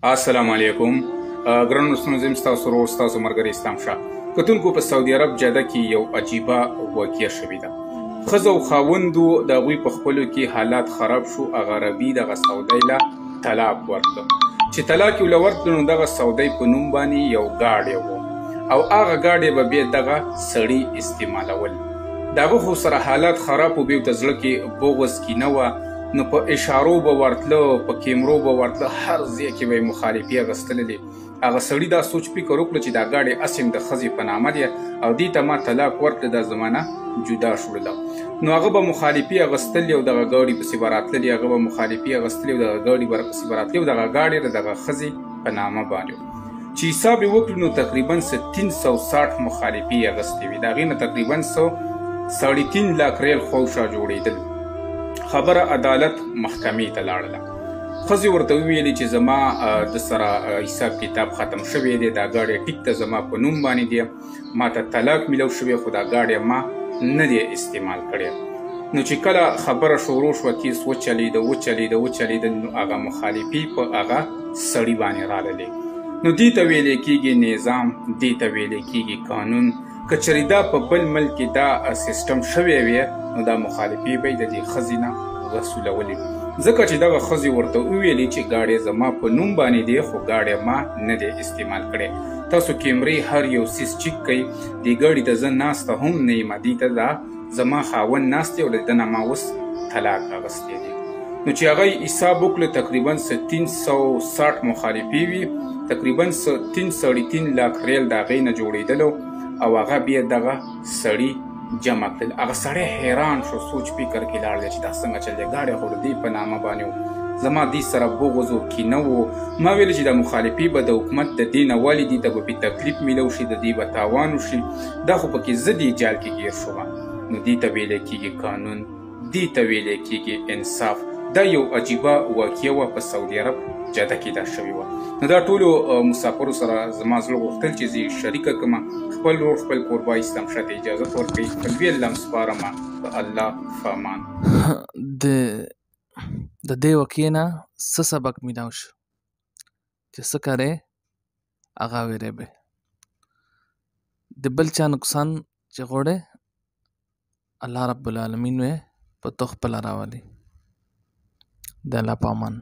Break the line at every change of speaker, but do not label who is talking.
السلام علیکم ګران دوستانو زه یم ستاسو ورور ستاسو ملګری اسلام شاه. کتونکو په سعودي عرب جده کې یو عجیبه واقعه شوې ده. ښځه او خاوندو د هغوی په خپلو کې حالات خراب شو. هغه عربي دغه سعودی له طلاق ورکړه. چې طلاق یې ورله ورکړه نو دغه سعودی په نوم باندې یو ګاډی و او هغه ګاډی به بیا دغه سړي استعمالول. د هغه خو سره حالات خراب و، بیا ورته زړه کې بغض کینه وه، نو په اشارو به ورتله، په کیمرو به ورتله، هر ځای کې به یې مخالفي اخیستلې. هغه سړي دا سوچ فکر وکړه چې دا ګاډی اسیم د ښځې په نامه دی او دې ته ما طلاق ورکړه، دا زمانه جدا شوله. نو هغه به مخالفي اخیستلې او دغه ګاډي پسې به راتللې، هغه به مخالفي اخیستلې او دغه ګاډي به پسې به راتلې او دغه ګاډی د دغه ښځې په نامه باندې و. چې حساب یې وکړو نو تقریبا 360 مخالفي اخیستې وي. د هغې نه تقریبا 3.5 لاک ریل خوشا جوړېدل. خبره عدالت محکمې ته لاړله. ښځې ورته وویلې چې زما د سره حساب کتاب ختم شوی دی، دا ګاډی ټیک ته زما په نوم باندې دی، ما ته طلاق میلو شوی، خو دا ګاډی ما نه دی استعمال کړی. نو چې کله خبره شروع شوه، کیس وچلېده نو هغه مخالفي په هغه سړي باندې راللې. نو دې ته ویلی کېږي نظام، دې ته ویلی کېږي قانون. که چېرې دا په بل ملک کې دا سیسټم شوی وی نو دا مخالفي به یې د دې ښځې نه غسولولې، ځکه چې دغه ښځې ورته وویلې چې ګاډی زما په نوم باندې دی خو ګاډی ما نه دی استعمال کړی. تاسو کیمرې هر یو څیز چیک کوئ، دې ګاډي ته زه ناسته هم نه یم، دې ته دا زما خاوند ناست دی او د ده نه ما اوس طلاق اخیستی دی. نو چې هغه حساب وکړو تقریبا 360 مخالفي وي، تقریبا 3.5 لاک ریل د هغې نه جوړېدلو او هغه بیا دغه سړي جمع کړل. هغه سړی حیران شو، سوچ فکر کې لاړ دی چې دا څنګه چل دی، ګاډی خو د دې په نامه باندې و، زما دې سره بغض و کینه و. ما ویل چې دا مخالفي به د حکومت د دې نه ولې دي، ته به پې تکلیف میلو شي، د دې به تاوان وشي، دا خو پکې زه دې جال کې ګیر شوم. نو دې ته ویلی کېږي قانون، دې ته ویلی کېږي انصاف. دا یو عجیبه واقعه وه، په سعودي عرب جده کې دا شوې وه. نو دا ټولو مسافرو سره زما زړه غوښتل چې زه یې شریکه کړمه. خپل ورور خپل کوربه اسلام شاه ته اجازت ورکړئ. قلبي الله سپارمه په الله په امان.
د دې واقعې نه څه سبق میلاو شو چې څه کرې هغه ویری به د بل چا نقصان چې غواړې الله رب العالمین وې په تو خپله راولي. د الله په امان.